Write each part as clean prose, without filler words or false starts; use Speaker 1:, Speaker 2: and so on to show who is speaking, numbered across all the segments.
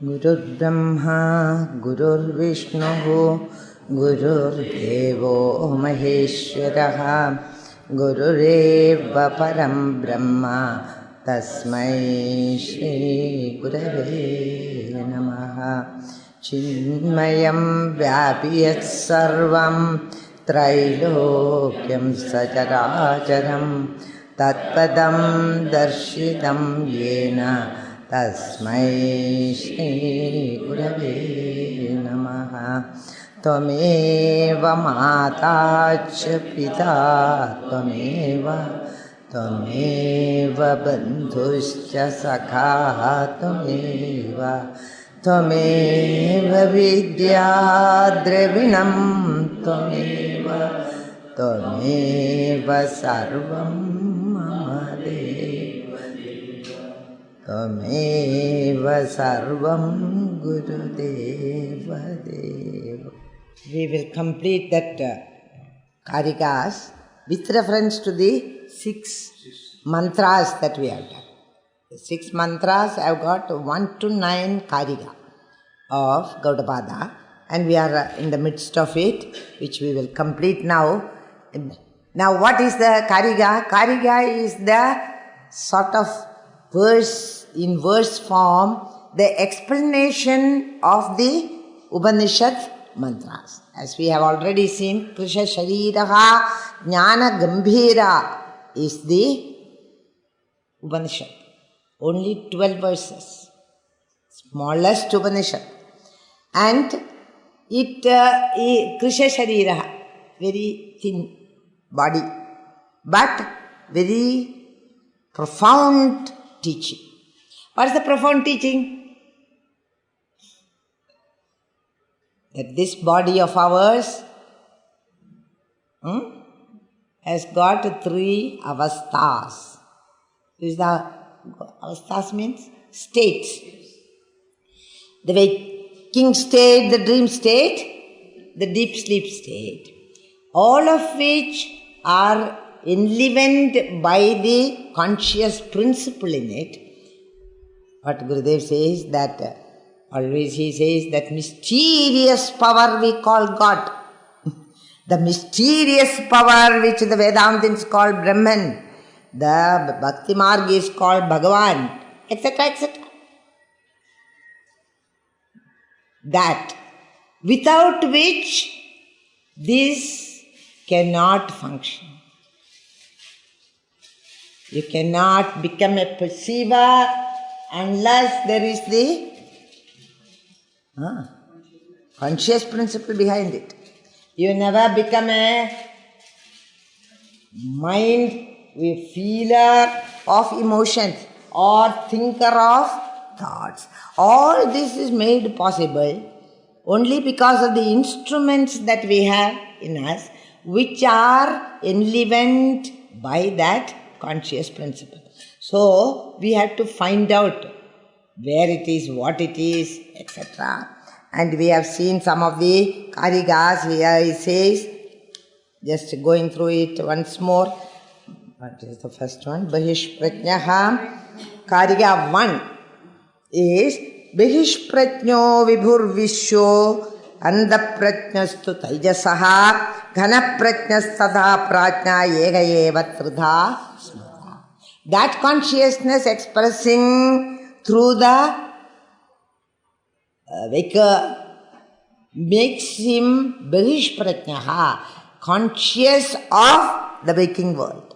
Speaker 1: गुरुर्ब्रह्मा गुरुर्विष्णुः गुरुर्देवो महेश्वरः गुरुरेव परं ब्रह्म तस्मै श्रीगुरवे नमः। चिन्मयं व्यापि यत्सर्वं त्रैलोक्यं सचराचरं तत्पदं दर्शितं येन तस्मै श्रीगुरवे नमः। त्वमेव माता च पिता त्वमेव बन्धुश्च सखा त्वमेव विद्या द्रविणं त्वमेव सर्वं मम देव त्वमेव सर्वं गुरुदेव देव। We will complete that karikas with reference to the 6 mantras that we have done. The 6 mantras I have got 1 to 9 karika of Gaudapada, and we are in the midst of it, which we will complete now. Now what is the karika? Karika is the sort of verse, in verse form, the explanation of the Upanishad mantras. As we have already seen, Krisha Shariraha Jnana Gambhira is the Upanishad. Only 12 verses. Smallest Upanishad. And it Krisha Shariraha, very thin body, but very profound teaching. What is the profound teaching? That this body of ours has got 3 avasthas. Is the avasthas means states. The waking state, the dream state, the deep sleep state. All of which are enlivened by the conscious principle in it. What Gurudev says that, always he says that mysterious power we call God. The mysterious power which the Vedantins call Brahman. The Bhakti Marg is called Bhagavan, etc., etc. That, without which this cannot function. You cannot become a perceiver unless there is the conscious principle behind it. You never become a mind feeler of emotions or thinker of thoughts. All this is made possible only because of the instruments that we have in us, which are enlivened by that conscious principle. So, we have to find out where it is, what it is, etc. And we have seen some of the karikas. Here he says, just going through it once more. What is the first one? Bahishpratnyaha. Karika 1 is Bahishpratnyo vibhur vishyo andapratnyastu taijasaha ghanapratnyastadha prajna yega eva tridha smrita. That consciousness expressing through the waker makes him Bahishpratnyaha, conscious of the waking world.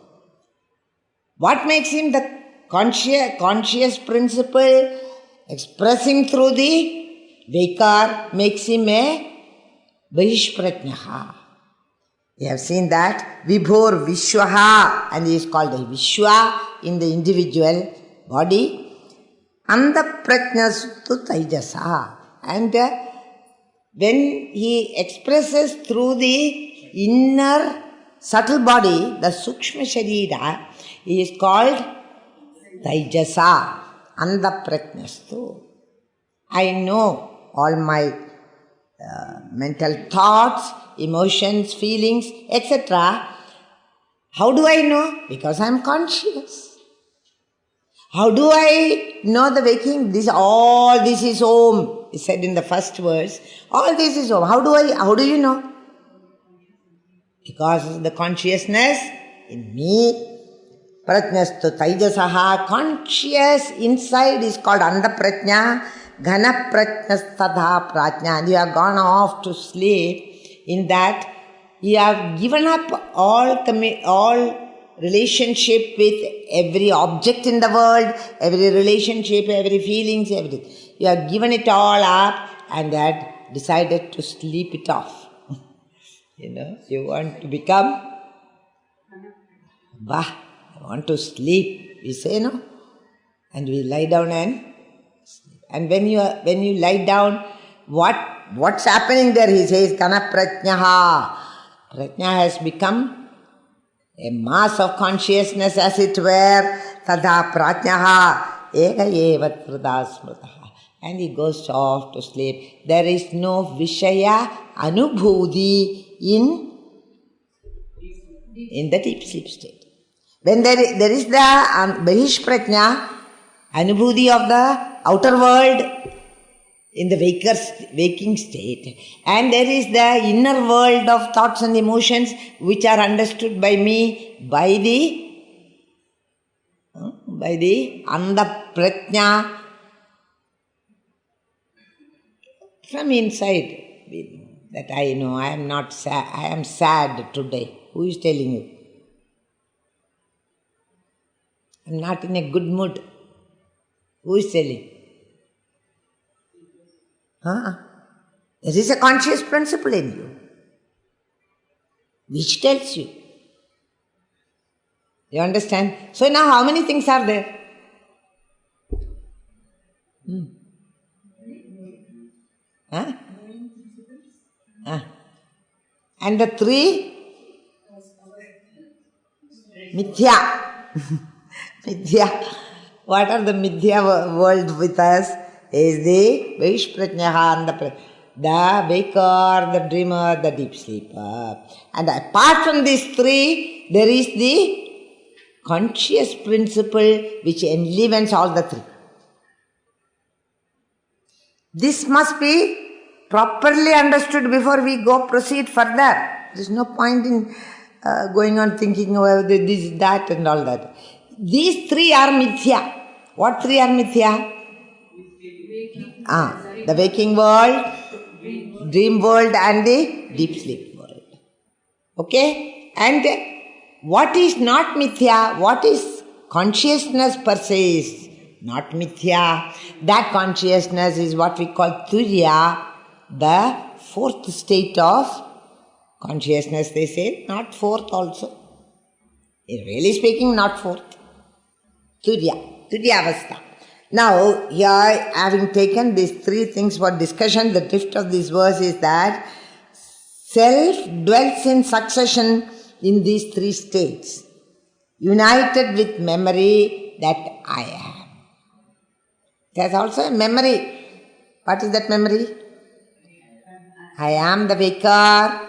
Speaker 1: What makes him the conscious principle expressing through the waker makes him a Bahishpratnyaha. We have seen that Vibhor Vishwaha, and he is called a Vishwa in the individual body. Andapratnyastu Taijasa. And when he expresses through the inner subtle body, the Sukshma Sharira, he is called Taijasa. Andapratnyastu. I know all my mental thoughts, emotions, feelings, etc. How do I know? Because I am conscious. How do I know the waking? All this is Om, is said in the first verse. All this is Om. How do you know? Because the consciousness in me. Prajnastu Taijasaha. Conscious inside is called Anda Prajna. Ghana Prajnastadha Prajna. And you have gone off to sleep. In that, you have given up all relationship with every object in the world, every relationship, every feelings, everything. You have given it all up and had decided to sleep it off. You want to become, I want to sleep. We say no, and we lie down and sleep. And when you lie down, what's happening there? He says, Kana Prajnaha. Prajna has become a mass of consciousness, as it were. Tada Prajnaha eka evat smrutaha. And he goes off to sleep. There is no Vishaya Anubhudi in the deep sleep state. When there is the Bahish Prajna, Anubhudi of the outer world in the waking state, and there is the inner world of thoughts and emotions which are understood by me by the Anda Prajna from inside. That I know, I am not sad, I am sad today. Who is telling you? I am not in a good mood. Who is telling? There is a conscious principle in you which tells you. You understand? So now how many things are there? And the three? Mithya. Mithya. What are the Mithya world with us? Is the Vaishya Prajnaha and the waker, the dreamer, the deep sleeper. And apart from these three, there is the conscious principle which enlivens all the three. This must be properly understood before we proceed further. There is no point in going on thinking about this, that and all that. These three are mithya. What three are mithya? The waking world, dream world and the deep sleep world. Okay? And what is not mithya? What is consciousness per se is not mithya. That consciousness is what we call turiya, the fourth state of consciousness, they say. Not fourth also. Really speaking, not fourth. Turiya avastha. Now, here, having taken these three things for discussion, the drift of this verse is that self dwells in succession in these three states, united with memory that I am. There's also a memory. What is that memory? I am the waker.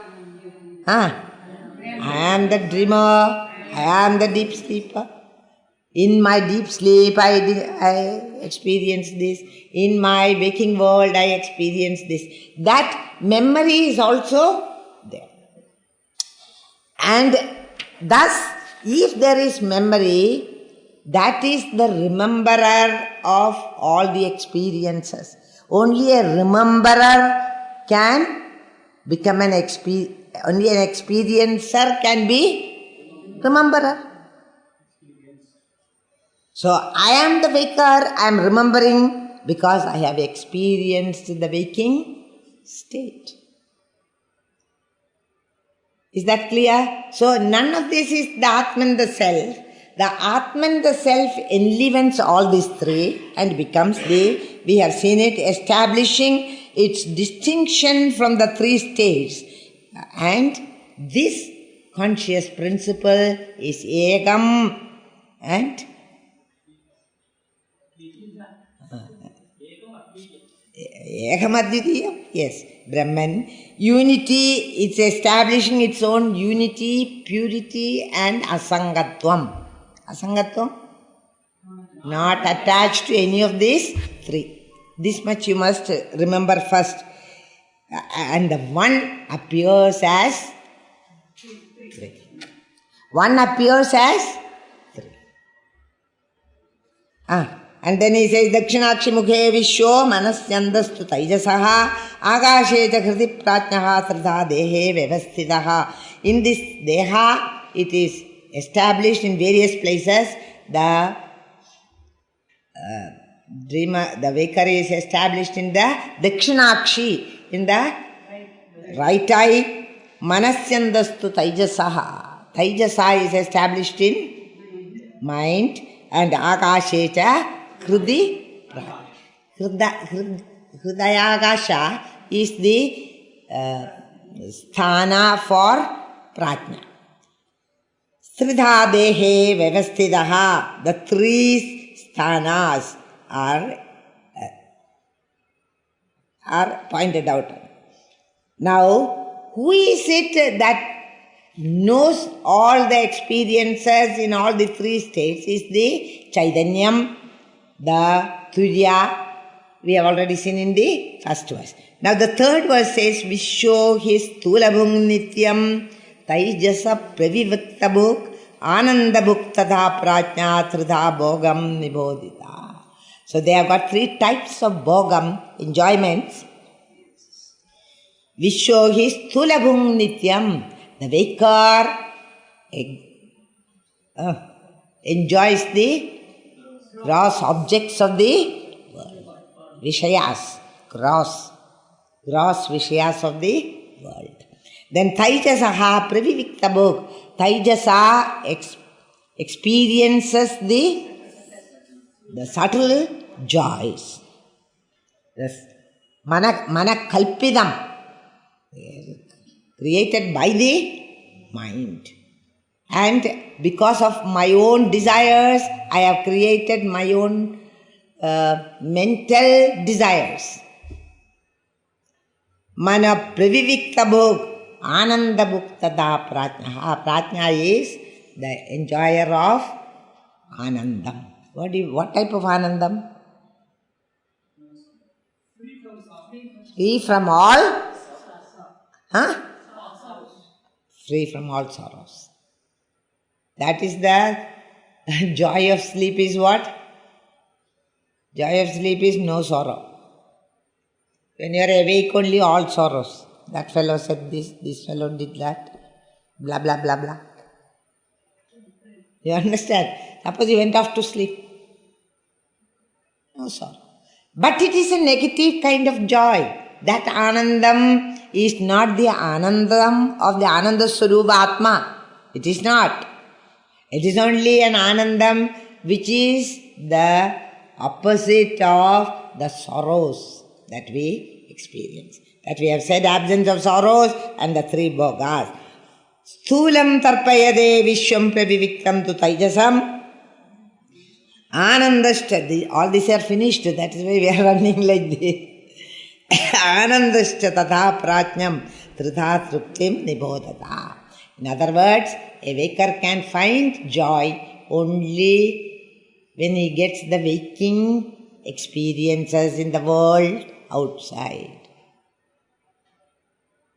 Speaker 1: I am the dreamer. I am the deep sleeper. In my deep sleep, I experience this. In my waking world, I experience this. That memory is also there. And thus, if there is memory, that is the rememberer of all the experiences. Only a rememberer can become only an experiencer can be rememberer. So, I am the waker, I am remembering because I have experienced the waking state. Is that clear? So, none of this is the Atman, the self. The Atman, the self, enlivens all these three and becomes we have seen it, establishing its distinction from the three states. And this conscious principle is Ekam and Ekamadvitiyam, yes, Brahman. Unity, it's establishing its own unity, purity and asangatvam. Asangatvam? Not attached to any of these three. This much you must remember first. And the one appears as three. One appears as three. And then he says, Dakshinakshi mukhe vishyo manasyandastu taijasaha akashe cha kriti prajnaha sridha dehe vyavasthidaha. In this deha, it is established in various places. The dreamer, the waker is established in the Dakshinakshi, in the right eye. Manasyandastu taijasaha. Taijasa is established in mind. And akashecha kriti prajna. Hridayakasha is the sthana for prajna. Sridha dehe vyavasthidaha. The three sthanas are pointed out. Now, who is it that knows all the experiences in all the three states? Is the Chaitanyam, the Turya. We have already seen in the first verse. Now the third verse says, Vishyo his Tulabhung Nityam Taijasa Pravivaktabhuk Anandabhuk Tadha Prajna Tridha Bhogam Nibodhita. So they have got three types of Bhogam, enjoyments. Vishyo his Tulabhung Nityam. The waker enjoys the gross objects of the world. Vishayas, gross Vishayas of the world. Then Taijasaha Praviviktabhuk. Taijasa experiences the subtle joys. Manakalpidam. Created by the mind. And because of my own desires, I have created my own mental desires. Mana pravivikta bhog, ananda bhuktada prajna. Prajna is the enjoyer of anandam. What type of anandam? Free from all? Free from all sorrows. That is the joy of sleep is what? Joy of sleep is no sorrow. When you are awake only all sorrows. That fellow said this fellow did that. Blah blah blah blah. You understand? Suppose you went off to sleep. No sorrow. But it is a negative kind of joy. That anandam is not the anandam of the Ananda Swarupa Atma. It is not. It is only an anandam which is the opposite of the sorrows that we experience. That we have said, absence of sorrows and the three bhogas. Sthulam tarpayade vishwam praviviktam tu taijasam. Anandashta. All these are finished. That is why we are running like this. Anandascha tatha prajnam tridha truptim nibodhata. In other words, a waker can find joy only when he gets the waking experiences in the world outside.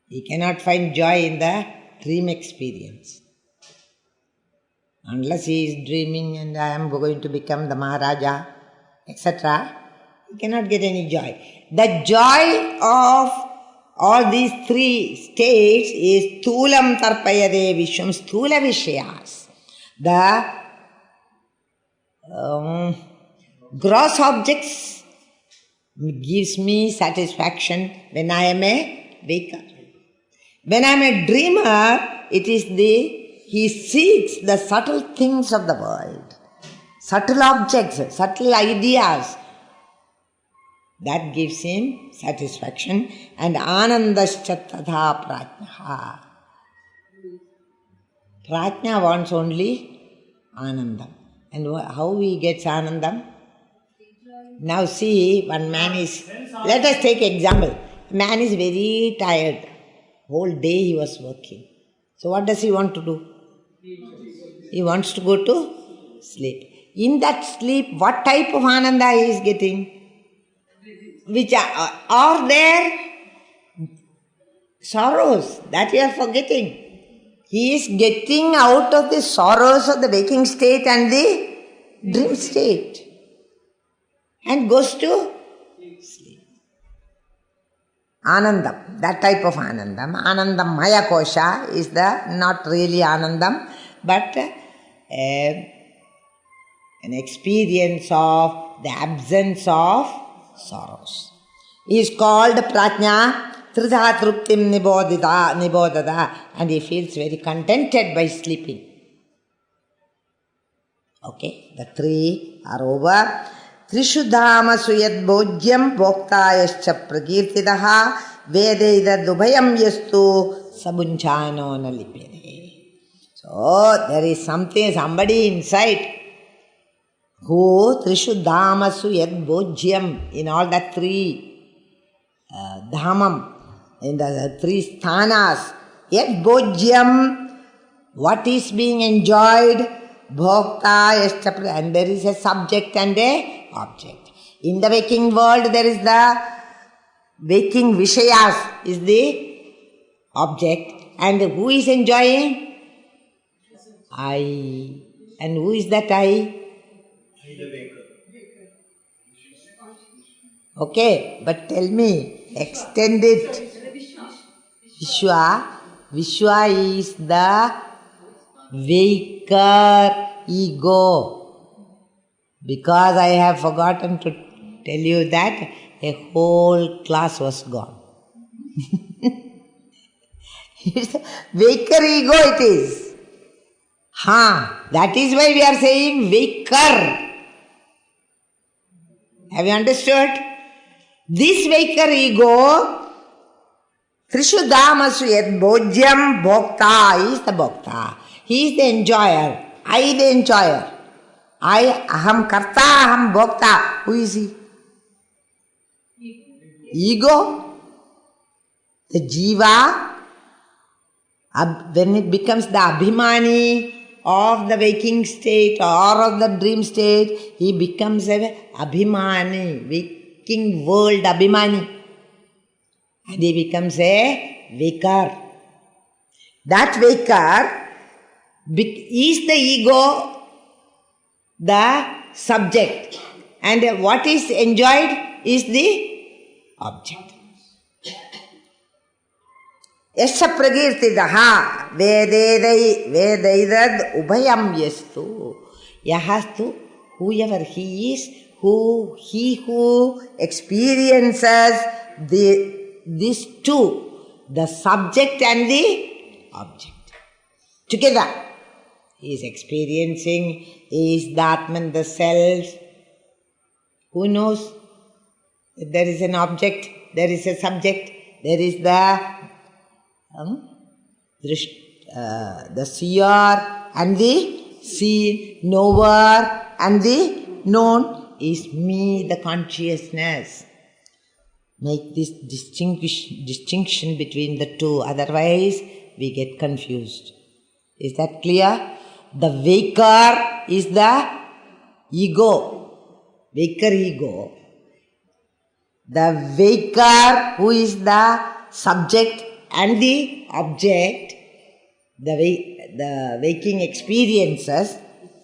Speaker 1: He cannot find joy in the dream experience. Unless he is dreaming and I am going to become the Maharaja, etc., he cannot get any joy. The joy of all these three states is Thulam Tarpayade Vishwam, Sthula Vishayas. The gross objects gives me satisfaction when I am a waker. When I am a dreamer, it is he seeks the subtle things of the world, subtle objects, subtle ideas. That gives him satisfaction. And anandascha tadha prajna. Prajna wants only anandam. And how he gets anandam? Now see, one man is, let us take example. Man is very tired. Whole day he was working. So what does he want to do? He wants to go to sleep. In that sleep, what type of ananda he is getting? Which are there sorrows that you are forgetting. He is getting out of the sorrows of the waking state and the dream state and goes to sleep. Anandam, that type of Anandam. Anandam Maya Kosha is not really Anandam, but an experience of the absence of sorrows. He is called Prajna Tridha Truptim Nibodada, and he feels very contented by sleeping. Okay, the three are over. Trishuddhamasu yad bhojyam bhoktayascha prakirtidaha vededa dubhayam yastu sabunchano nalipyade. So, there is somebody inside who Trishuddhamasu yad bhojyam, in all the three dhamam, in the three sthanas, yad bhojyam, what is being enjoyed, bhokta yascha, and there is a subject and a object. In the waking world, there is the waking vishayas is the object, and who is enjoying? I. And who is that I? Okay, but tell me, extend it. Vishwa is the waker ego. Because I have forgotten to tell you that a whole class was gone. Waker ego it is. That is why we are saying waker. Have you understood? This waker ego, Trishuddhamasu yad bhojyam bhokta, is the bhokta. He is the enjoyer. I the enjoyer. I, aham karta, aham bhokta. Who is he? Ego. The jiva, when it becomes the abhimani of the waking state or of the dream state, he becomes a abhimani, waking world abhimani. And he becomes a waker. That waker is the ego, the subject, and what is enjoyed is the object. Yasya pragirtidaha vedaidad ubhayam yastu. Yahastu, whoever he is, he who experiences these two, the subject and the object, together. He is experiencing, he is the Atman, the self. Who knows? There is an object, there is a subject, there is the seer and the seen, knower and the known is me, the consciousness. Make this distinction between the two, otherwise we get confused. Is that clear? The waker is the ego, waker ego. The waker who is the subject and the object, the waking experiences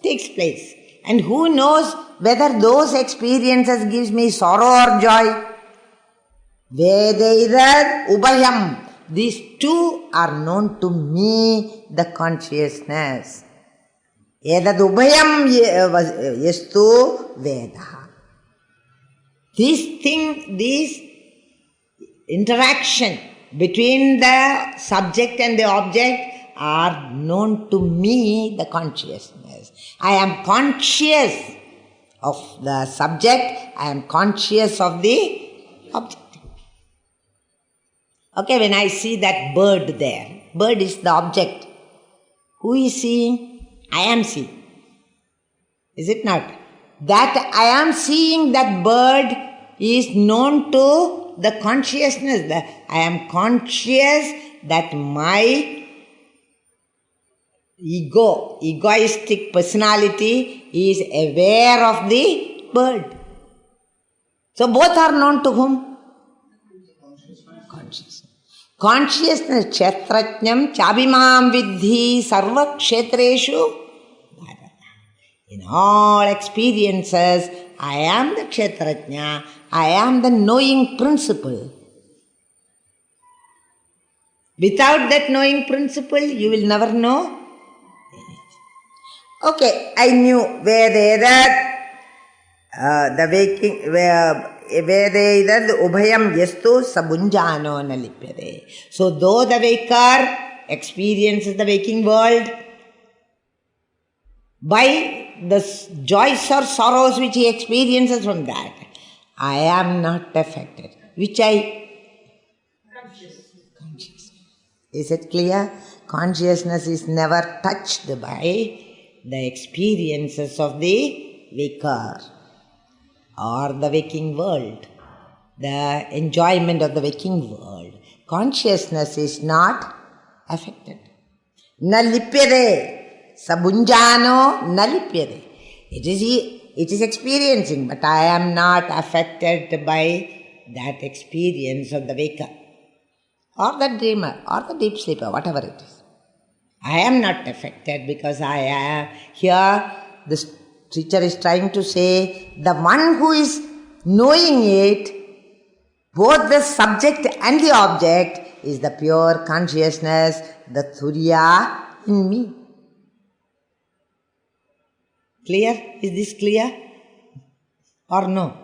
Speaker 1: takes place. And who knows whether those experiences gives me sorrow or joy? Vedaidad ubhayam. These two are known to me, the consciousness. Edad ubhayam yastu veda. This interaction between the subject and the object are known to me, the consciousness. I am conscious of the subject, I am conscious of the object. Okay, when I see that bird there, bird is the object. Who is seeing? I am seeing. Is it not? That I am seeing that bird is known to the consciousness. That I am conscious that my egoistic personality he is aware of the world. So both are known to whom? Consciousness. Consciousness, kshetrajnam chabimam vidhi sarva kshetreshu. In all experiences, I am the kshetrajna, I am the knowing principle. Without that knowing principle, you will never know anything. Okay, I knew Vededat, the waking, Vededat ubhayam yastu sabunjano nalipyade. So though the waker experiences the waking world, by the joys or sorrows which he experiences from that, I am not affected. Which I? Conscious. Is it clear? Consciousness is never touched by the experiences of the waker or the waking world, the enjoyment of the waking world. Consciousness is not affected. Na lipyade. Sabunjano nalipyade. It is experiencing, but I am not affected by that experience of the waker or the dreamer or the deep sleeper, whatever it is. I am not affected because I am here. The teacher is trying to say the one who is knowing it, both the subject and the object, is the pure consciousness, the Turiya in me. Clear? Is this clear? Or no?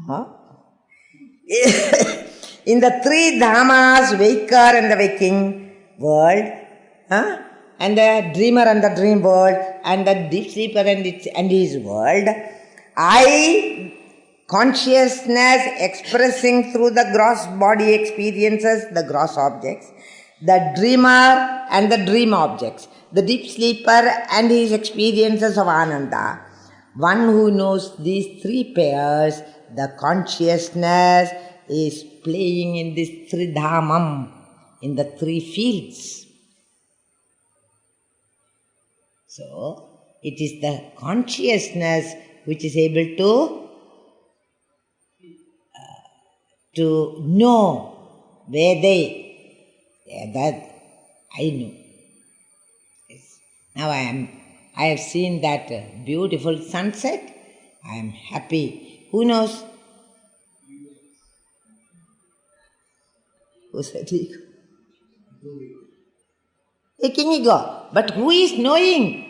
Speaker 1: Huh? In the three dhamas, waker and the waking world, and the dreamer and the dream world, and the deep sleeper and his world, consciousness expressing through the gross body experiences, the gross objects, the dreamer and the dream objects, the deep sleeper and his experiences of Ananda. One who knows these three pairs, the consciousness is playing in this tridhamam, in the three fields. So, it is the consciousness which is able to know where that I know. Yes. Now I have seen that beautiful sunset. I am happy. Who knows? Who said ego? Taking ego. But who is knowing?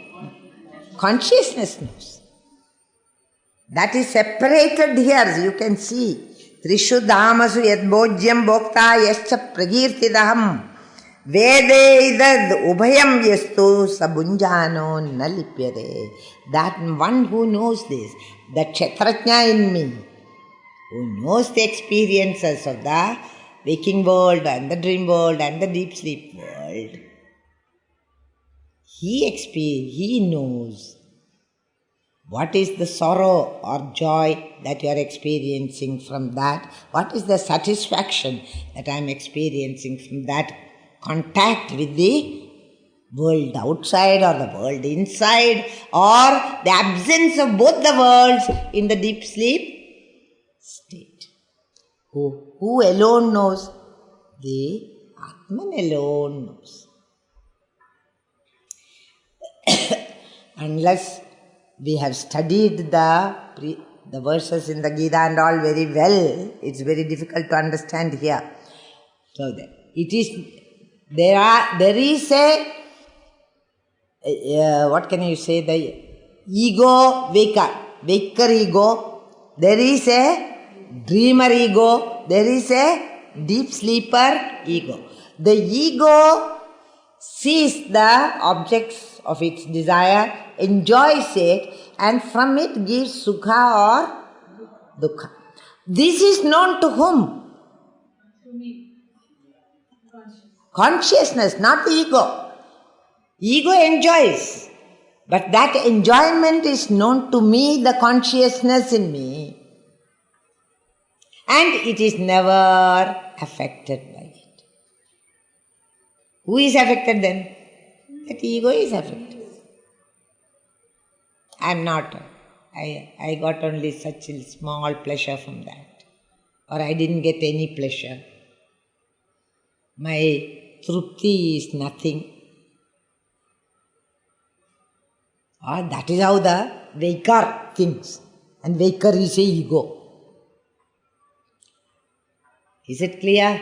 Speaker 1: Consciousness knows. That is separated here, you can see. Trishu dhamasu yadbojyam bhokta yascha pragirtidaham vede idad ubhayam yastu sabunjano nalipyade. That one who knows this, the kshetrajna in me, who knows the experiences of the waking world and the dream world and the deep sleep world, he knows what is the sorrow or joy that you are experiencing from that, what is the satisfaction that I am experiencing from that contact with the world outside or the world inside, or the absence of both the worlds in the deep sleep state. Who alone knows? The Atman alone knows. Unless we have studied the verses in the Gita and all very well, it's very difficult to understand here. So there is what can you say, the ego, waker ego, there is a dreamer ego, there is a deep sleeper ego. The ego sees the objects of its desire, enjoys it, and from it gives sukha or dukkha. This is known to whom?
Speaker 2: To me.
Speaker 1: Consciousness, not the ego. Ego enjoys, but that enjoyment is known to me, the consciousness in me, and it is never affected by it. Who is affected then? That ego is affected. I am not. I got only such a small pleasure from that. Or I didn't get any pleasure. My trupti is nothing. Or that is how the Vaikar thinks. And Vaikar is a ego. Is it clear?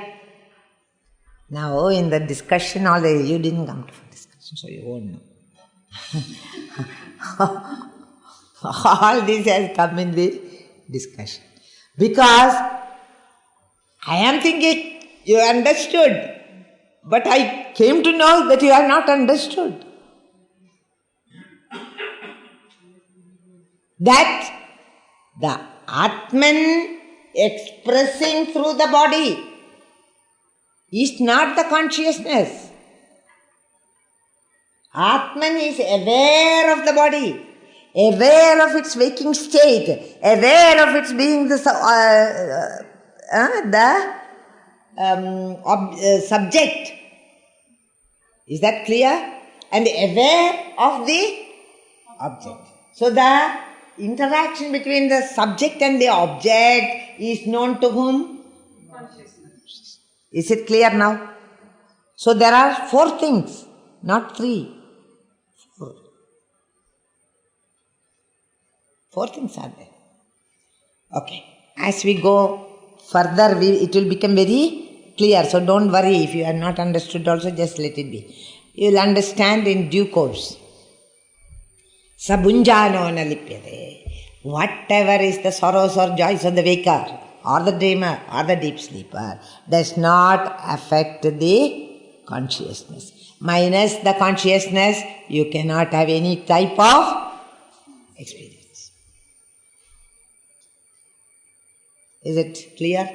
Speaker 1: Now in the discussion, you didn't come to discussion, so you won't know. All this has come in the discussion. Because I am thinking you understood, but I came to know that you are not understood. That the Atman expressing through the body is not the consciousness. Atman is aware of the body, aware of its waking state, aware of its being the subject. Is that clear? And aware of the object. So the interaction between the subject and the object is known to whom? Consciousness. Is it clear now? So there are 4 things, not 3. 4. 4 things are there. Okay. As we go further, it will become very clear. So don't worry if you are not understood also, just let it be. You will understand in due course. Sabunjano na lipyate. Whatever is the sorrows or joys of the waker, or the dreamer, or the deep sleeper, does not affect the consciousness. Minus the consciousness, you cannot have any type of experience. Is it clear?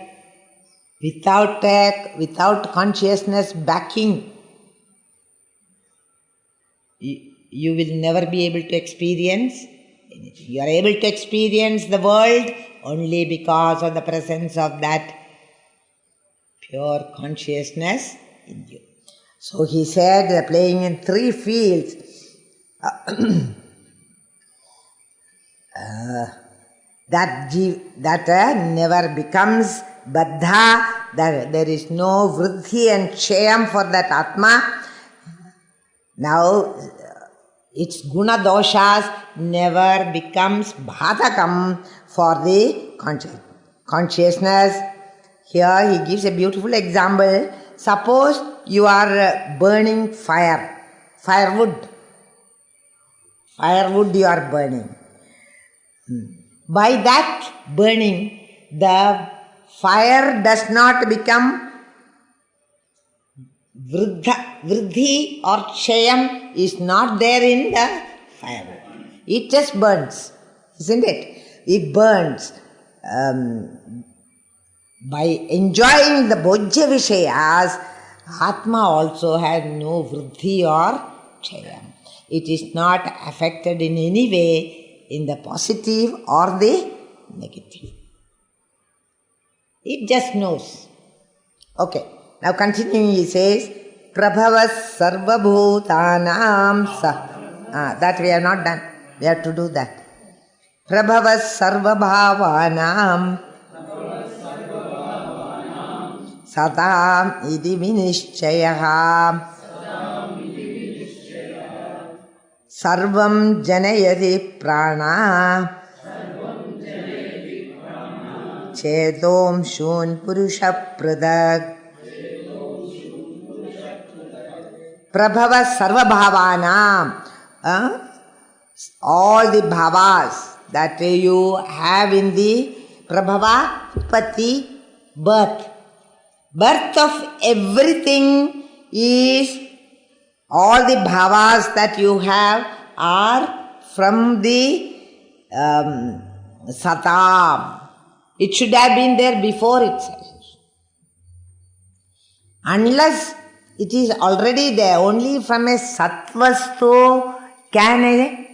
Speaker 1: Without consciousness backing, you will never be able to experience anything. You are able to experience the world only because of the presence of that pure consciousness in you. So he said, playing in 3 fields, that never becomes baddha, that there is no vriddhi and kshayam for that Atma. Now, its guna doshas never becomes bhadakam for the consciousness. Here he gives a beautiful example. Suppose you are burning firewood you are burning. By that burning, the fire does not become vriddhi or kshayam is not there in the firewood. It just burns, isn't it? It burns. By enjoying the bhojya vishayas, Atma also has no vriddhi or kshayam. It is not affected in any way in the positive or the negative. It just knows. Okay. Now continuing he says, Prabhavas sarva bhutanam that we have not done. We have to do that. Prabhavas sarva bhavanam satam idi vinishchayaha sarvam janayati prana chetom shun purusha pradag. Prabhava sarva bhavanam. All the bhavas that you have in the prabhava, utpatti, birth. Birth of everything is, all the bhavas that you have are from the satam. It should have been there before itself. Unless it is already there, only from a satvastu can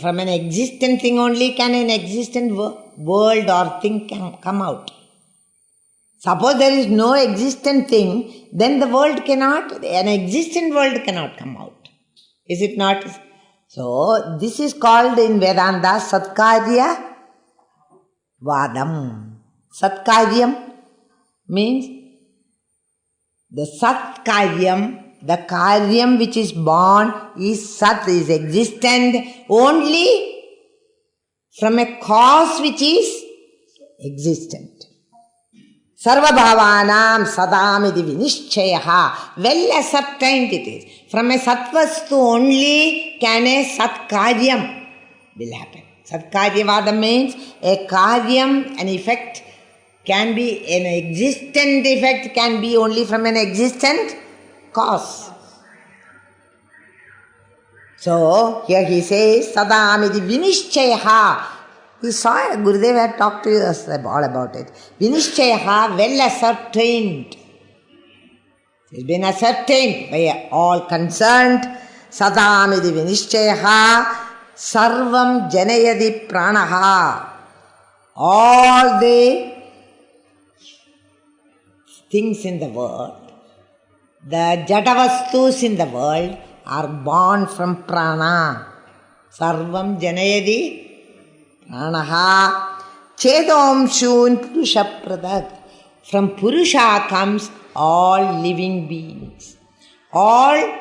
Speaker 1: from an existent thing only can an existent world or thing come out. Suppose there is no existent thing, then the world cannot, an existent world cannot come out. Is it not? So, this is called in Vedanta Satkarya Vadam. Satkaryam means the Satkaryam, the Karyam which is born is Sat, is existent only from a cause which is existent. Sarvabhavanam sadamidi vinishchayaha. Well ascertained it is. From a Satvastu only can a Satkaryam will happen. Satkaryavada means a karyam, an effect can be, an existent effect can be only from an existent cause. So, here he says, Sadamidi Vinishchayaha. He saw Gurudev had talked to us all about it. Vinishchayaha, well ascertained. It's been ascertained by all concerned. Sadamidi Vinishchayaha. Sarvam Janayadi Pranaha. All the things in the world, the Jadavastus in the world are born from prana. Sarvam Janayadi Pranaha. Chedomshun Purusha Pradak. From Purusha comes all living beings. All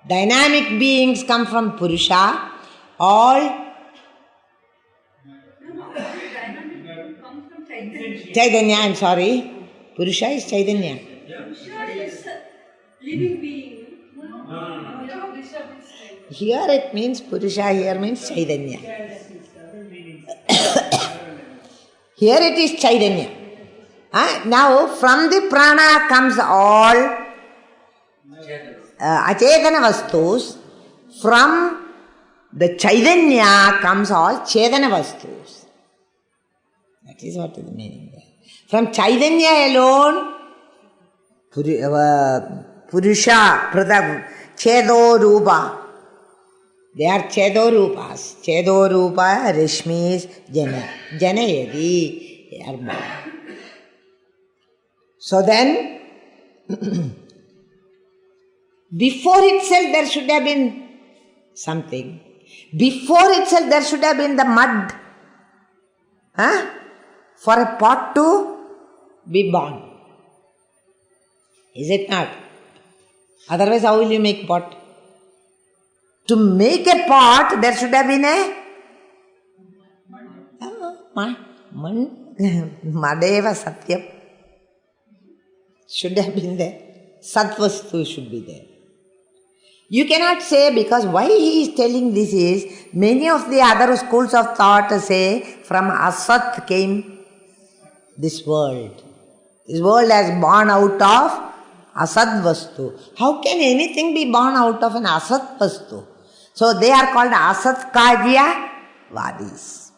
Speaker 1: dynamic beings come from Purusha. All Chaitanya, I'm sorry. Purusha is Chaitanya.
Speaker 2: Purusha is living being.
Speaker 1: Here it means Purusha, here means Chaitanya. Here it is Chaitanya. Now from the prana comes all achetana vastus. From the Chaitanya comes all Chetana vastus. That is what is the meaning there. From Chaitanya alone, Purusha, Pradak, Chedo Rupa. They are Chedo Rupas. Chedo Rupa, Rishmis, Janayadi. They are born. So then, before itself there should have been something. Before itself there should have been the mud. For a pot to be born. Is it not? Otherwise how will you make pot? To make a pot there should have been a Madeva Satyam. Should have been there. Satvastu should be there. You cannot say, because why he is telling this is, many of the other schools of thought say, from Asat came this world. This world has born out of Asad Vastu. How can anything be born out of an Asat Vastu? So they are called Asatkarya Vadis.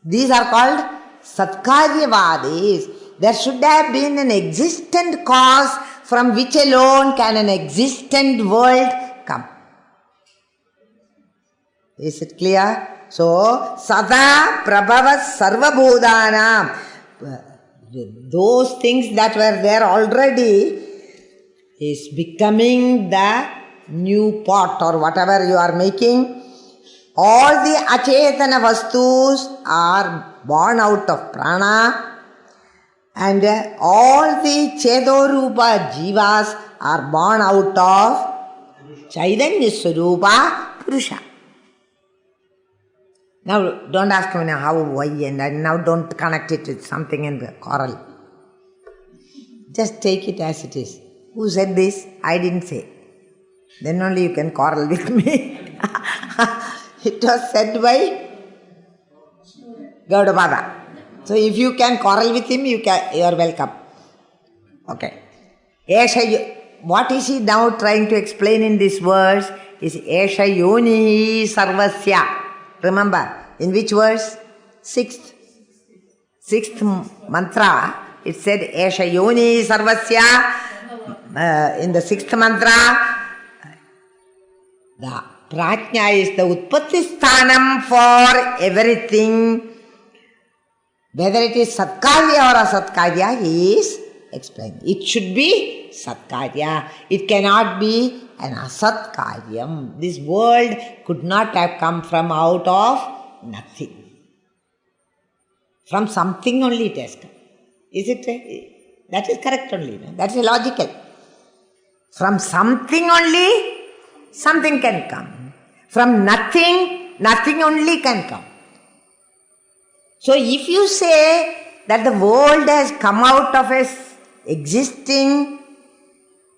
Speaker 1: These are called Satkarya Vadis. There should have been an existent cause from which alone can an existent world come. Is it clear? So, Sada Prabhava Sarva Bhudanam. Those things that were there already is becoming the new pot or whatever you are making. All the achetana vastus are born out of prana, and all the chedorupa jivas are born out of Chaitanya Swarupa Purusha. Now don't ask me how, why, and now don't connect it with something in the choral. Just take it as it is. Who said this? I didn't say. Then only you can quarrel with me. It was said by Gaudapada. So if you can quarrel with him, you are welcome. Okay. What is he now trying to explain in this verse is Esha Yoni Sarvasya. Remember, in which verse? Sixth mantra. It said Esha Yoni Sarvasya. In the sixth mantra, the Prajna is the Utpatti Sthanam for everything. Whether it is Satkarya or Asatkarya, he is explaining. It should be Satkarya. It cannot be an asat karyam. This world could not have come from out of nothing. From something only it has come. Is it? That is correct only. No? That is logical. From something only, something can come. From nothing, nothing only can come. So if you say that the world has come out of a existing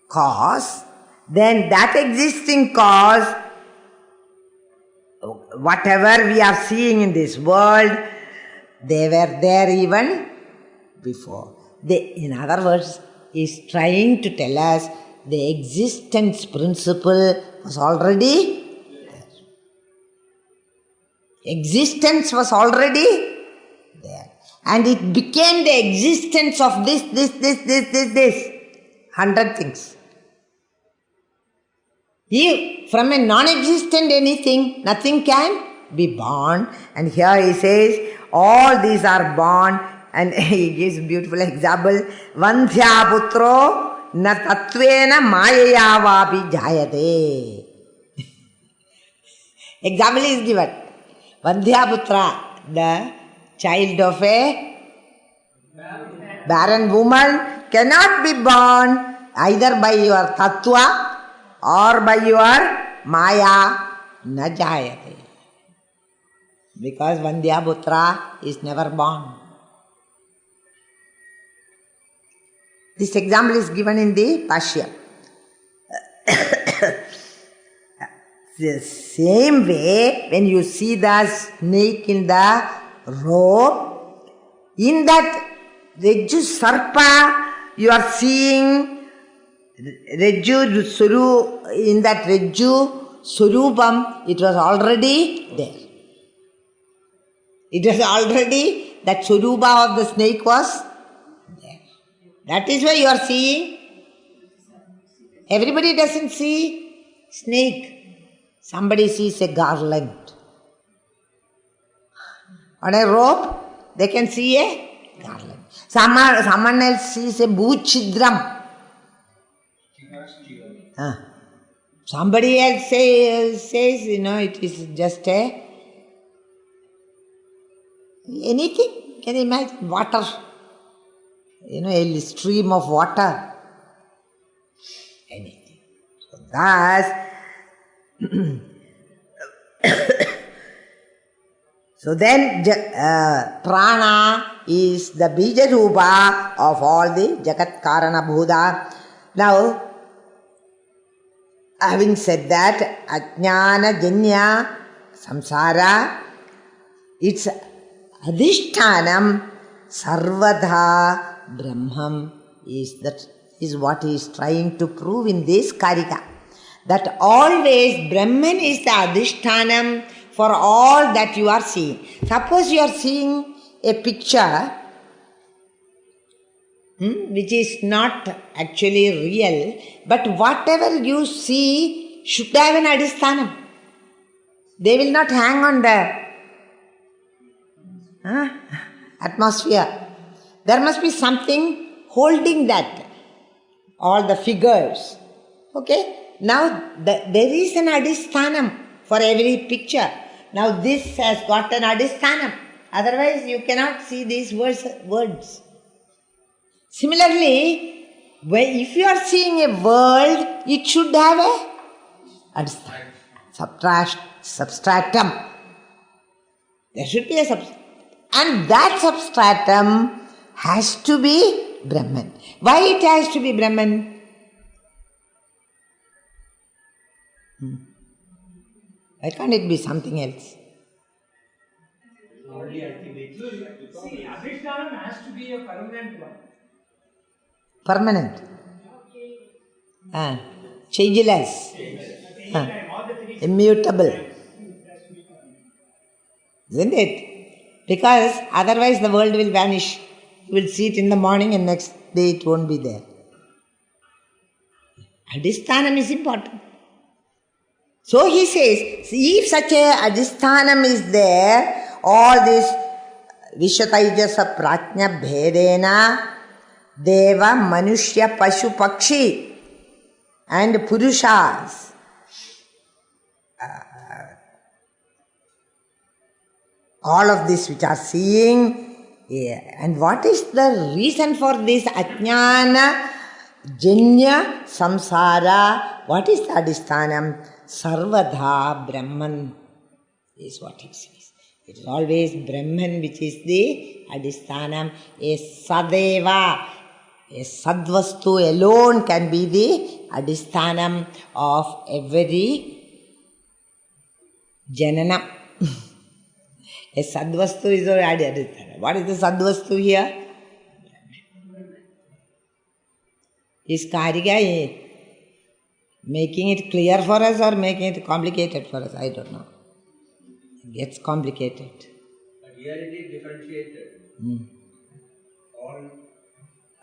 Speaker 1: cause, then that existing cause, whatever we are seeing in this world, they were there even before. In other words, is trying to tell us the existence principle was already there. Existence was already there. And it became the existence of this, 100 things. If from a non-existent anything, nothing can be born. And here he says, all these are born. And he gives a beautiful example. Vandhya putro na tattvena mayaya vapi jayate. Example is given. Vandhya putra, the child of a barren woman, cannot be born either by your tattva or by your maya, na jayate. Because Vandhya putra is never born. This example is given in the Bhashya. The same way, when you see the snake in the rope, in that Rajju Sarpa, you are seeing Rajju Suru, in that Rajju Surupam, it was already there. It was already, that Surupa of the snake was there. That is why you are seeing. Everybody doesn't see snake. Somebody sees a garland. On a rope, they can see a garland. Someone else sees a bhuchidram. Somebody else says, it is just anything. Can you imagine? Water. A stream of water. Anything. So thus, so then prana is the bija rupa of all the jagat karana bhuta. Now, having said that, ajnana janya samsara, its adhishtanam sarvadha brahmam is what he is trying to prove in this karika. That always Brahman is the adhishtanam for all that you are seeing. Suppose you are seeing a picture which is not actually real, but whatever you see should have an adhisthanam. They will not hang on the atmosphere. There must be something holding that, all the figures. Okay? Now, there is an adhisthanam for every picture. Now, this has got an adhisthanam. Otherwise, you cannot see these words. Similarly, if you are seeing a world, it should have a adhisthanam. Substratum. There should be a substratum. And that substratum has to be Brahman. Why it has to be Brahman? Why can't it be something else?
Speaker 3: Only ultimate. See, adhishtanam has to be a permanent one.
Speaker 1: Permanent. Changeless. Immutable. Isn't it? Because otherwise the world will vanish. You will see it in the morning and next day it won't be there. Adhisthanam is important. So he says, if such a adhisthanam is there, all this Vishwataijasa Pratnya Bhedena Deva Manushya Pashu Pakshi and Purushas. All of this which are seeing. And what is the reason for this ajnana, janya, samsara? What is the adhisthanam? Sarvadha Brahman is what he says. It is always Brahman which is the adhisthanam. A sadeva, a sadvastu alone can be the adhisthanam of every janana. A sadvastu is already adhisthanam. What is the sadvastu here? Is Karika making it clear for us or making it complicated for us? I don't know. It gets complicated.
Speaker 4: But here it is differentiated. All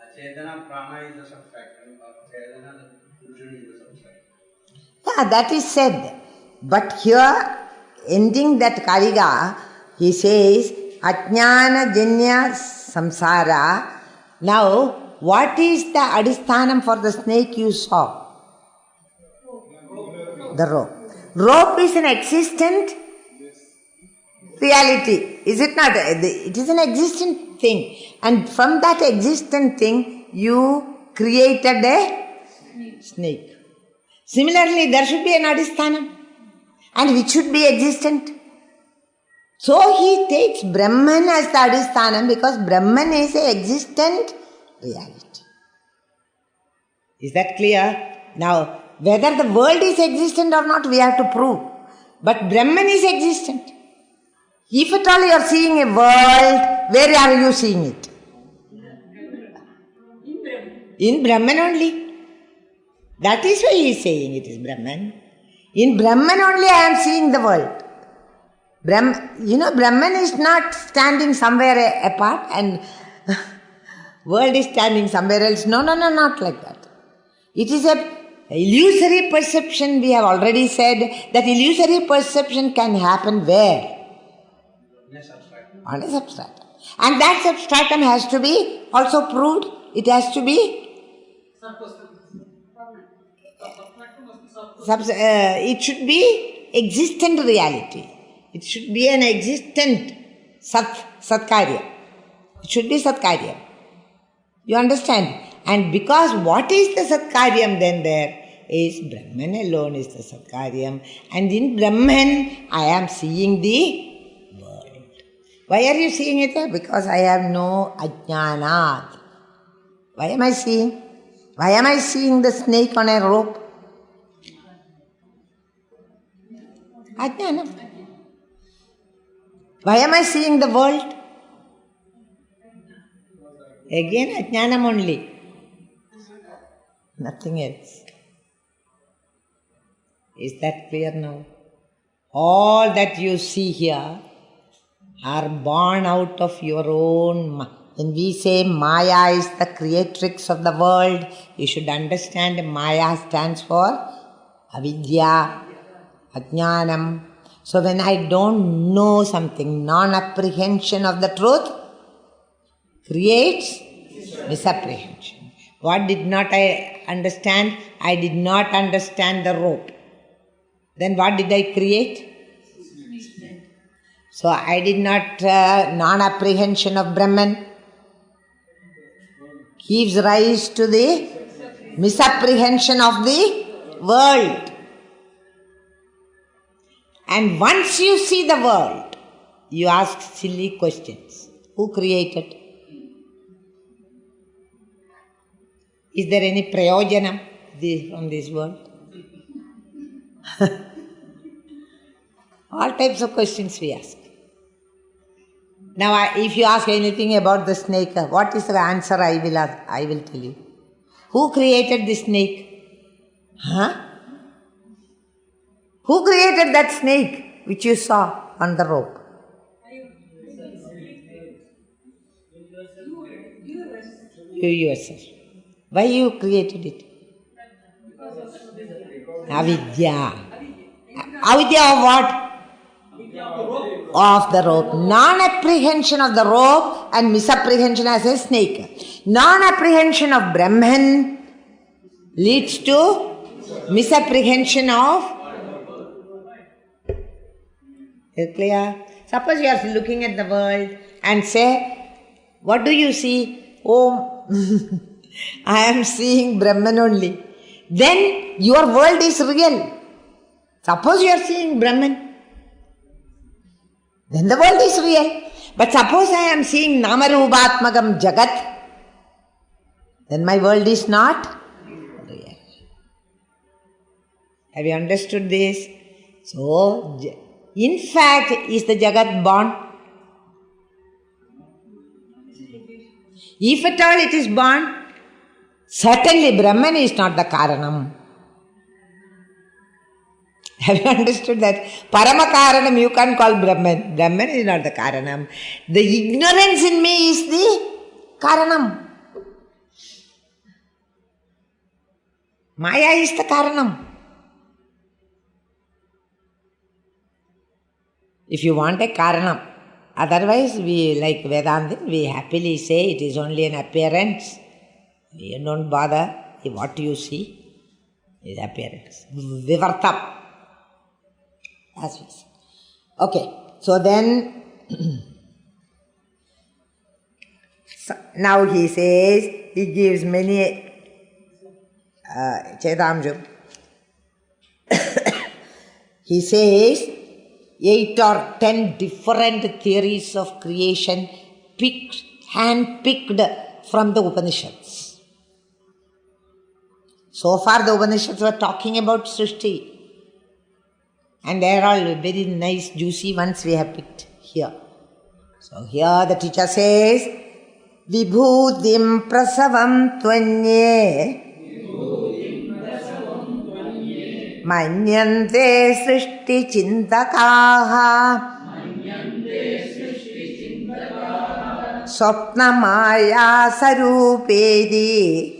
Speaker 4: Achetana prana is the subtraction, Achetana Purusha is the subtraction.
Speaker 1: Yeah, that is said. But here, ending that Kariga, he says, Ajnana Janya Samsara. Now, what is the adhisthanam for the snake you saw? The rope. Rope is an existent reality, is it not? It is an existent thing. And from that existent thing, you created a snake. Similarly, there should be an adhisthanam, and which should be existent. So he takes Brahman as the adhisthanam because Brahman is an existent reality. Is that clear? Now, whether the world is existent or not, we have to prove. But Brahman is existent. If at all you are seeing a world, where are you seeing it? In Brahman only. That is why he is saying it is Brahman. In Brahman only I am seeing the world. Brahman is not standing somewhere apart and world is standing somewhere else. No, not like that. It is a illusory perception. We have already said that illusory perception can happen where? On a substratum. And that substratum has to be also proved. It has to be it should be existent reality. It should be an existent satkarya. It should be satkarya. You understand? And because what is the satkaryam then there? Is Brahman alone is the satkaryam. And in Brahman, I am seeing the world. Why are you seeing it there? Because I have no ajnanat. Why am I seeing? Why am I seeing the snake on a rope? Ajnana. Why am I seeing the world? Again, ajnanam only. Nothing else. Is that clear now? All that you see here are born out of your own mind. When we say Maya is the creatrix of the world, you should understand Maya stands for avidya, ajnanam. So when I don't know something, non-apprehension of the truth creates misapprehension. What did not I understand? I did not understand the rope. Then what did I create? So I did not, non-apprehension of Brahman gives rise to the misapprehension of the world. And once you see the world, you ask silly questions. Who created? Is there any prayojanam from this world? All types of questions we ask. Now, if you ask anything about the snake, what is the answer I will tell you. Who created the snake? Who created that snake which you saw on the rope? You yourself. Why you created it? Avidya. Avidya of what? Of the rope. Non-apprehension of the rope and misapprehension as a snake. Non-apprehension of Brahman leads to Misapprehension of. Is it clear? Suppose you are looking at the world and say, what do you see? Oh, I am seeing Brahman only. Then your world is real. Suppose you are seeing Brahman. Then the world is real. But suppose I am seeing Namarubatmakam Jagat. Then my world is not real. Have you understood this? So, in fact, is the Jagat born? If at all it is born, certainly Brahman is not the Karanam. Have you understood that? Paramakaranam you can't call Brahman. Brahman is not the Karanam. The ignorance in me is the Karanam. Maya is the Karanam. If you want a Karanam, otherwise we like Vedanta, we happily say it is only an appearance. You don't bother. What you see is appearance. Vivartam. As we say. Okay, so then now he says, he gives many Chedamju. He says 8 or 10 different theories of creation hand-picked from the Upanishads. So far the Upanishads were talking about Srishti. And they are all very nice, juicy ones we have picked here. So here the teacher says, Vibhutim prasavam tvanye manyante srishti chintakaha swapna maya sarupedi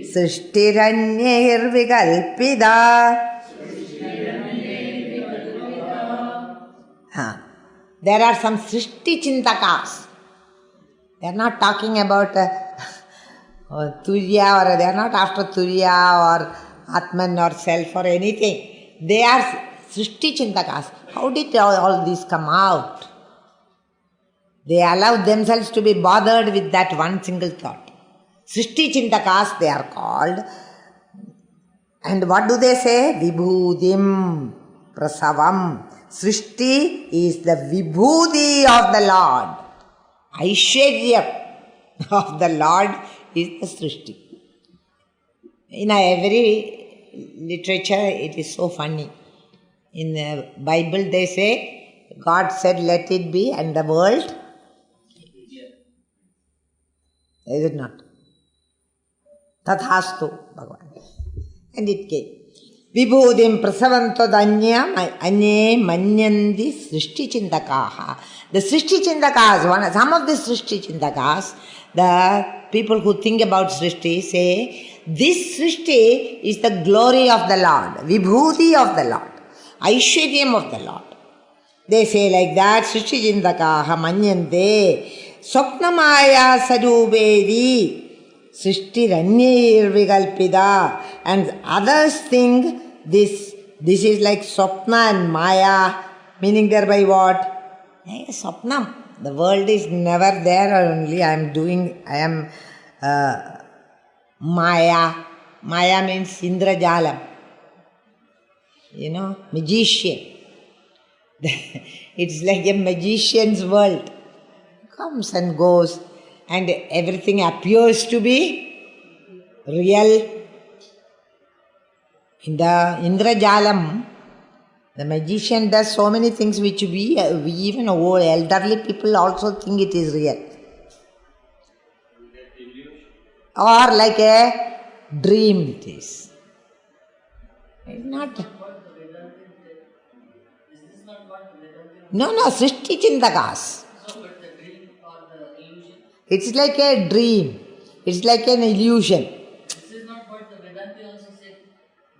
Speaker 1: Srishtiranyirvigalpida. There are some Srishti Chintakas. They are not talking about Turiya, or they are not after Turiya or Atman or self or anything. They are Srishti Chintakas. How did all this come out? They allow themselves to be bothered with that one single thought. Srishti Chintakas they are called. And what do they say? Vibhudim prasavam. Srishti is the vibhudi of the Lord. Aishwarya of the Lord is the Srishti. In every literature it is so funny. In the Bible they say, God said let it be, and the world, is it not? Tathastu Bhagavan. And it came. Vibhudim prasavanto danya anye manyandi srishti chintakaha. The srishti chintakas, some of the srishti chintakas, the people who think about srishti say, this srishti is the glory of the Lord, vibhuti of the Lord, aishwaryam of the Lord. They say like that, srishti chintakaha manyante swapnamaya sarubedi Srishtiranyirvigalpida, and others think this is like Swapna and Maya, meaning thereby what? Swapnam. The world is never there, only I am Maya. Maya means Indrajalam. Magician. It's like a magician's world. Comes and goes. And everything appears to be real. In the Indrajalam, the magician does so many things which we even old elderly people also think it is real. Or like a dream it is. It's not. No, Srishti Chintakas. It's like a dream. It's like an illusion.
Speaker 5: This is not what the Vedanta also said.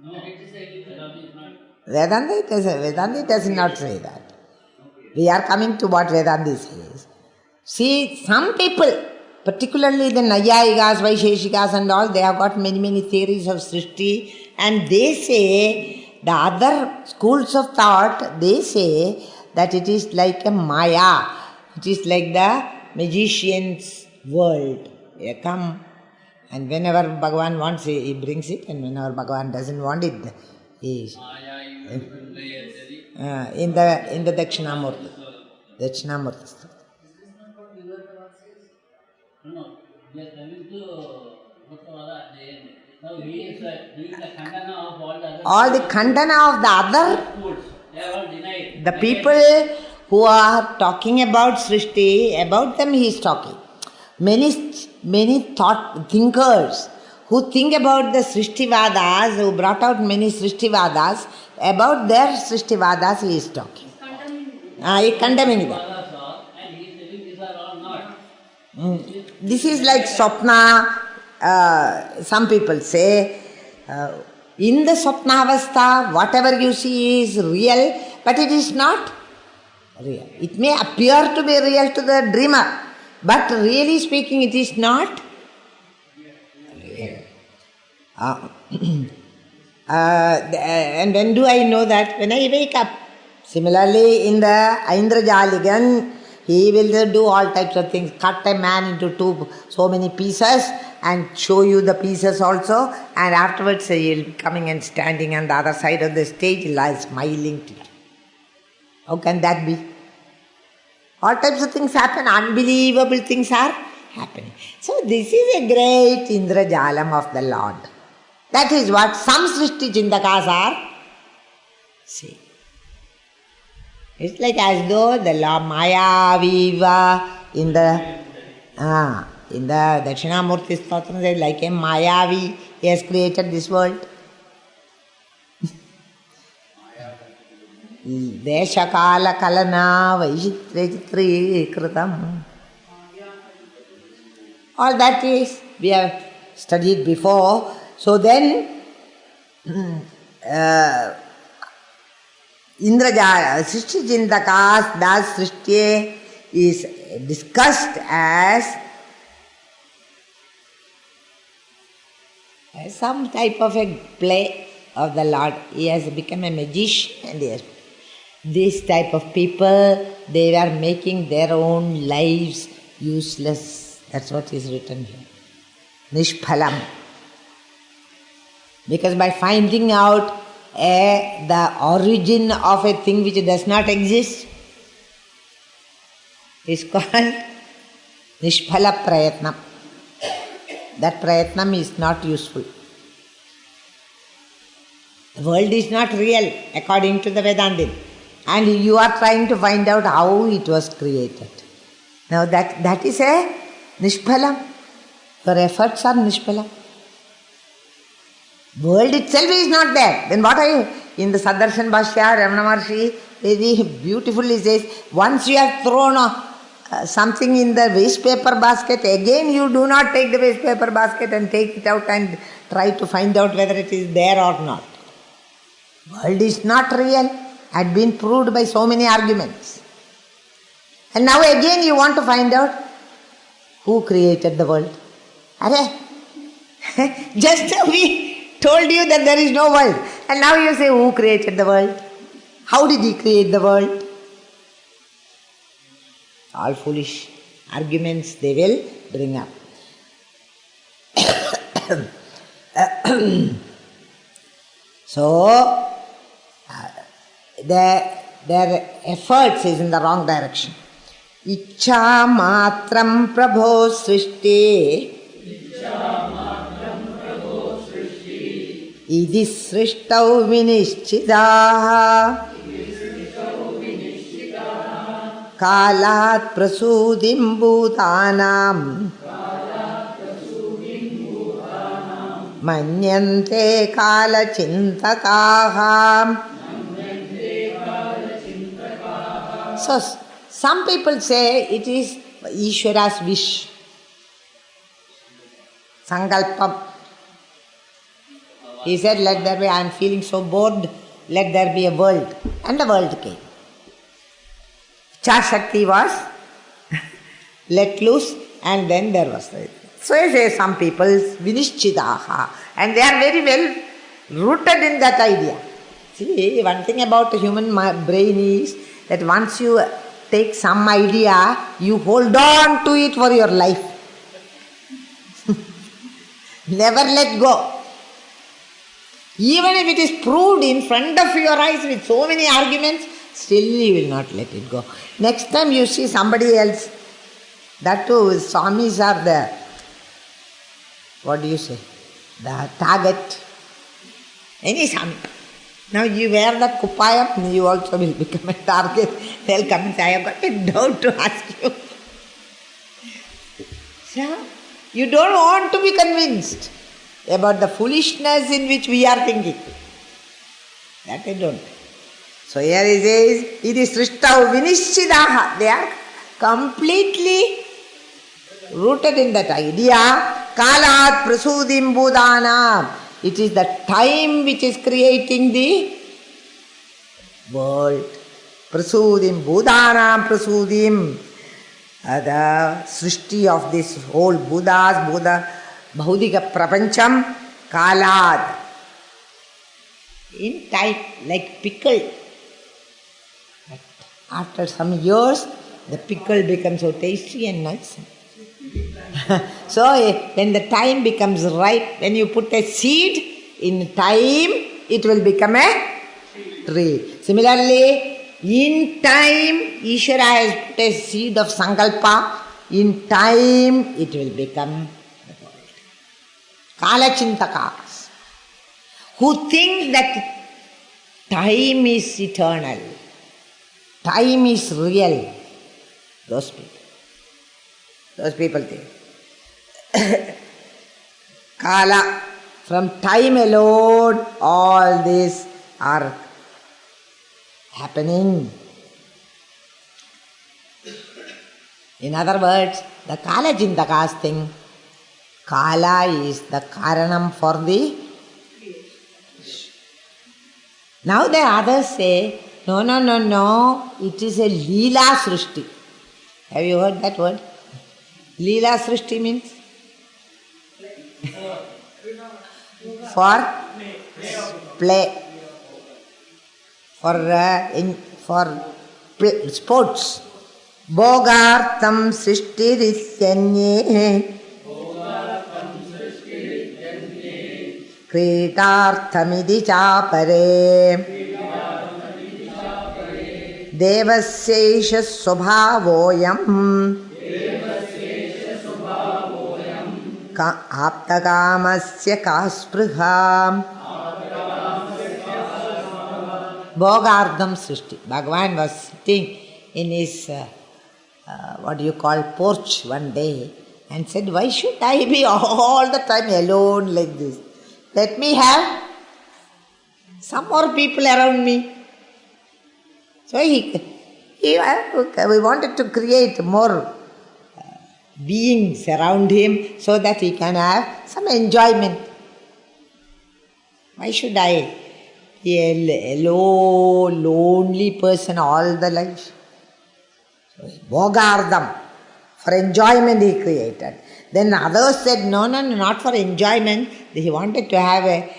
Speaker 5: No. That it is an illusion.
Speaker 1: Vedanta does not say that. We are coming to what Vedanta says. See, some people particularly the Nayayikas, Vaisheshikas and all, they have got many theories of Srishti, and they say, the other schools of thought, they say that it is like a Maya, it is like the magician's world. They come, and whenever Bhagavan wants it, he brings it, and whenever Bhagavan doesn't want it, he in the Dakshinamurti. Dakshinamurti.
Speaker 5: No, we are coming to Bhuttavada at the end. Now he is doing the khandana of all the other
Speaker 1: All the khandana of the other,
Speaker 5: schools. They are all denied.
Speaker 1: the people who are talking about Srishti, about them he is talking. Many thought thinkers who think about the Srishtivadas, who brought out many Srishtivadas, about their Srishtivadas he is talking. He is condemning them.
Speaker 5: Others are, and he is telling these are all not.
Speaker 1: This is like Swapna. Some people say, in the Swapna Avastha, whatever you see is real, but it is not real. It may appear to be real to the dreamer, but really speaking, it is not real. And when do I know that? When I wake up. Similarly, in the Aindrajaligan, he will do all types of things, cut a man into so many pieces and show you the pieces also, and afterwards he will be coming and standing on the other side of the stage, smiling to you. How can that be? All types of things happen, unbelievable things are happening. So this is a great Indrajalam of the Lord. That is what some Srishti Chintakas are saying. It's like as though the Lord Maya Viva in the Dakshinamurti Stotram says, like a Mayavi, he has created this world. Deshakala Kalana Vaishitri Kritam. All that is, we have studied before. So then, Indrajala, Srishti Chintakas, Das Srishti is discussed as some type of a play of the Lord. He has become a magician, and yes, this type of people, they are making their own lives useless. That's what is written here. Nishphalam. Because by finding out the origin of a thing which does not exist is called Nishphala Prayatnam. That Prayatnam is not useful. The world is not real according to the Vedantin, and you are trying to find out how it was created. Now that is a Nishphalam. Your efforts are Nishphalam. World itself is not there. Then what are you? In the Sadarsan Bhashya, Ramana Maharshi very beautifully says, once you have thrown something in the waste paper basket, again you do not take the waste paper basket and take it out and try to find out whether it is there or not. World is not real, had been proved by so many arguments. And now again you want to find out who created the world. Just we told you that there is no world, and now you say who created the world? How did he create the world? All foolish arguments they will bring up. So their efforts is in the wrong direction. Ichha matram prabho srishti Idi srishtau vinishchidaha Kalat prasudim bhutanam Manyante kala chintakaham. So some people say it is Ishvara's wish, Sankalpam. He said, let there be, I am feeling so bored, let there be a world. And the world came. Ichha Shakti was let loose, and then there was the... So I say some people, Vinishchidaha, and they are very well rooted in that idea. See, one thing about the human brain is that once you take some idea, you hold on to it for your life. Never let go. Even if it is proved in front of your eyes with so many arguments, still you will not let it go. Next time you see somebody else, that too, Swamis are the, what do you say, the target. Any Swami. Now you wear that kupayam, you also will become a target. They'll come and say, I have got a doubt to ask you. So, you don't want to be convinced about the foolishness in which we are thinking. That I don't. So here he says, it is Srishtau Vinishchidaha. They are completely rooted in that idea. Kalat Prasudim Budhanam. It is the time which is creating the world. Prasudim Budhanam Prasudim. The Srishti of this whole Buddha, Bhaudika Prapancham, Kalad. In time, like pickle. But after some years, the pickle becomes so tasty and nice. So when the time becomes ripe, when you put a seed, in time it will become a tree. Similarly, in time, Ishvara has put a seed of Sankalpa. In time, it will become the world. Kalachintakas, who think that time is eternal, time is real. Those people think. Kala, from time alone, all these are happening. In other words, the Kala Chintakas thing, Kala is the Karanam for the... Now the others say, no, it is a Leela Srishti. Have you heard that word? Leela Srishti means? For play. For sports. Bhogartham srishtirishyanye kritarthamidi chapare devasesha swabhavoyam aptakamasya kaspruha. Bhogardham Srishti. Bhagavan was sitting in his, porch one day and said, why should I be all the time alone like this? Let me have some more people around me. So we wanted to create more beings around him so that he can have some enjoyment. Why should I be a lonely person all the life? So, Bhogardham, for enjoyment he created. Then others said, no, not for enjoyment. He wanted to have a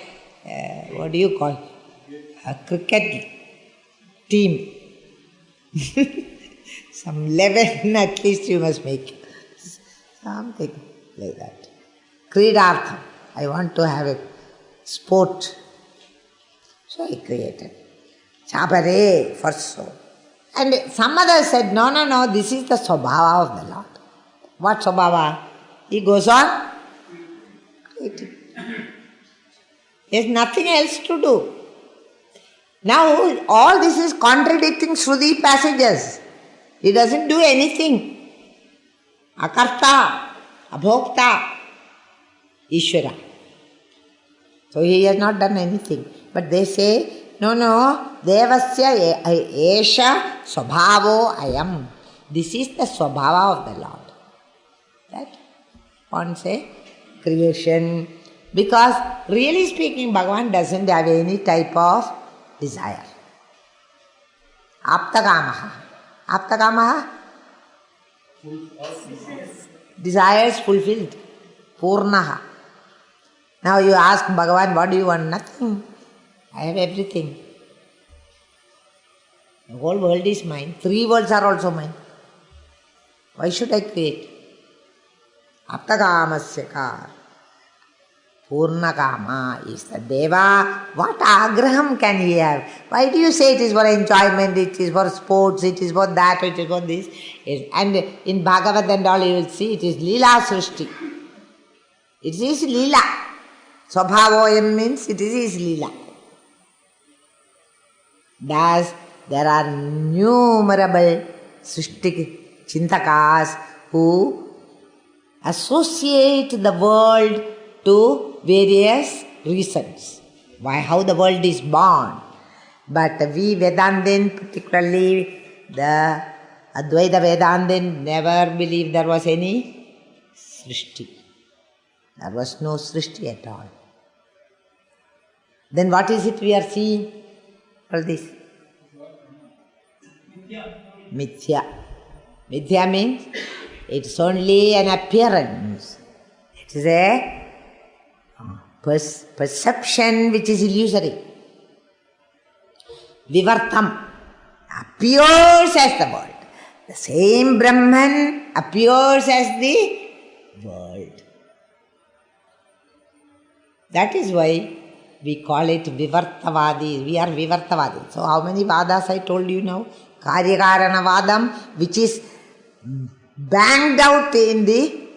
Speaker 1: cricket team. Some 11 at least you must make. Something like that. Kridartham. I want to have a sport. So I created. Chapare for so. And some others said, no, this is the Swabhava of the Lord. What Swabhava? He goes on creating. There's nothing else to do. Now, all this is contradicting Shruti passages. He doesn't do anything. Akarta, Abhokta, Ishvara. So he has not done anything. But they say, no, Devasya Esha Swabhavo Ayam. This is the Swabhava of the Lord. That one say creation. Because really speaking, Bhagavan doesn't have any type of desire. Aptakamaha. desires fulfilled. Purnaha. Now you ask Bhagavan, what do you want? Nothing. I have everything. The whole world is mine. 3 worlds are also mine. Why should I create? Aptakamasya kar. Purnakama is the Deva. What agraham can he have? Why do you say it is for enjoyment, it is for sports, it is for that, it is for this? And in Bhagavad and all you will see it is Leela Srishti. It is Leela. Swabhavoyam means it is his Leela. Thus, there are innumerable Srishti Chintakas who associate the world to various reasons. Why, how the world is born. But we Vedantin, particularly the Advaita Vedantin, never believed there was any Srishti. There was no Srishti at all. Then what is it we are seeing? All this? Mithya. Mithya means it's only an appearance. It is a perception which is illusory. Vivartam appears as the world. The same Brahman appears as the world. That is why we call it Vivartavadi. We are Vivartavadi. So how many Vadas I told you now? Karyakarana Vadam, which is banged out in the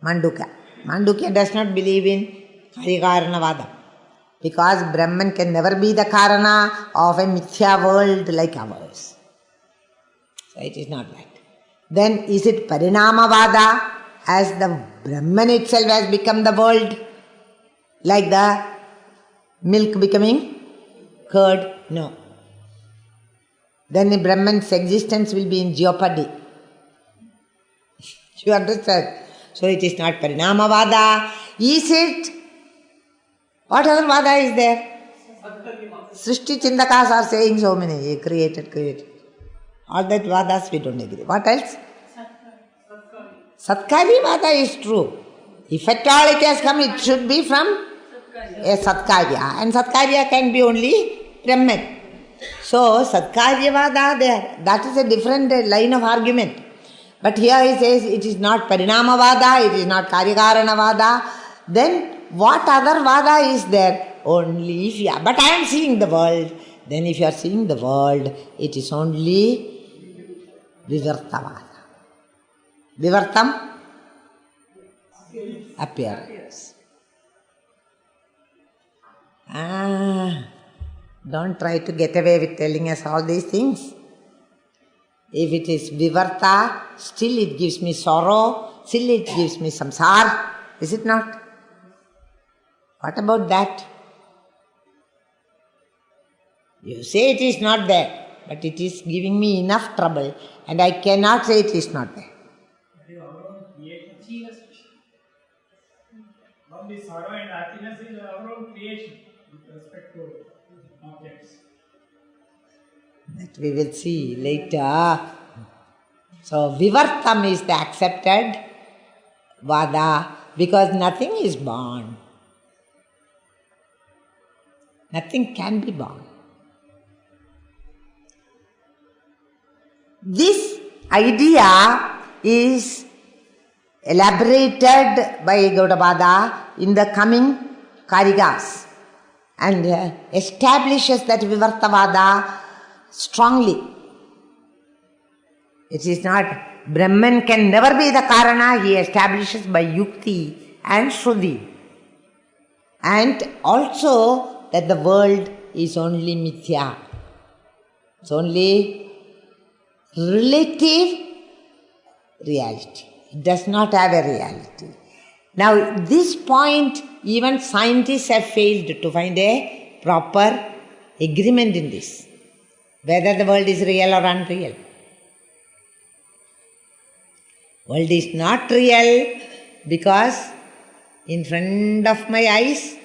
Speaker 1: Mandukya. Mandukya does not believe in Karyakarana Vadam, because Brahman can never be the Karana of a Mithya world like ours. So it is not that. Then is it Parinamavada, as the Brahman itself has become the world, like the milk becoming curd? No. Then the Brahman's existence will be in jeopardy. You understand? So it is not Parinamavada. Is it? What other Vada is there? Srishti Chintakas are saying so many. Created. All that Vadas we don't agree. What else? Satkari Vada is true. If at all it has come, it should be from a Satkarya. And Satkarya can be only Brahman. So Satkarya Vada there. That is a different line of argument. But here he says it is not Parinama Vada, it is not Karyakarana Vada. Then what other Vada is there? Only if you are. But I am seeing the world. Then if you are seeing the world, it is only Vivarta Vada. Vivartam? Appearance. Don't try to get away with telling us all these things. If it is Vivarta, still it gives me sorrow, still it gives me samsara. Is it not? What about that? You say it is not there, but it is giving me enough trouble, and I cannot say it is not there.
Speaker 3: That is our own creation. From the sorrow and happiness is our own creation with respect to objects.
Speaker 1: That we will see later. So Vivartam is the accepted Vada, because nothing is born. Nothing can be born. This idea is elaborated by Gaudapada in the coming Karikas and establishes that Vivartavada strongly. It is not, Brahman can never be the Karana, he establishes by Yukti and Shruti. And also that the world is only Mithya. It's only relative reality. It does not have a reality. Now, this point, even scientists have failed to find a proper agreement in this, whether the world is real or unreal. World is not real because in front of my eyes,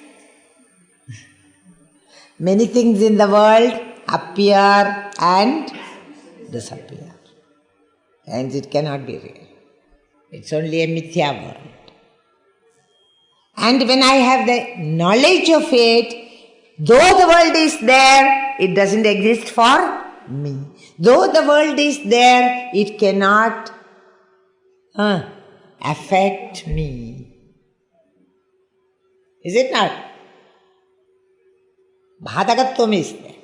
Speaker 1: many things in the world appear and disappear. Hence it cannot be real. It's only a mithya world. And when I have the knowledge of it, though the world is there, it doesn't exist for me. Though the world is there, it cannot affect me. Is it not? Bhadakatvam is there.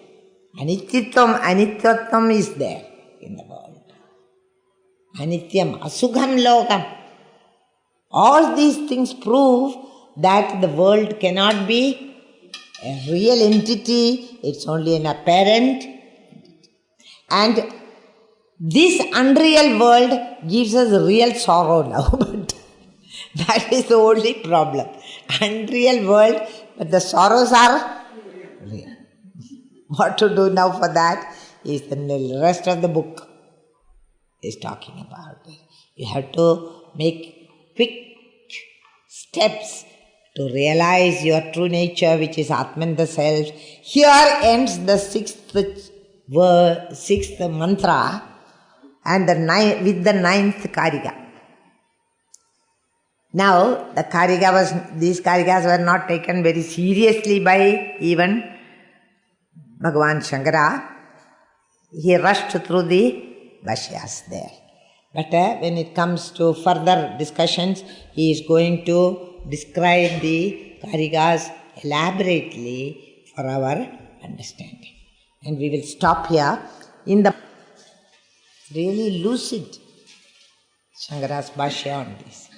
Speaker 1: Anityatvam is there in the world. Anityam, Asukham Lokam. All these things prove that the world cannot be a real entity, it's only an apparent. And this unreal world gives us real sorrow now, but that is the only problem. Unreal world, but the sorrows are real. What to do now for that is the rest of the book is talking about it. You have to make quick steps to realize your true nature, which is Atman, the self. Here ends the sixth mantra and with the ninth karika. Now, these karikas were not taken very seriously by even Bhagavan Shankara. He rushed through the Bhashyas there. But when it comes to further discussions, he is going to describe the karikas elaborately for our understanding. And we will stop here in the really lucid Shankara's Bhashya on this.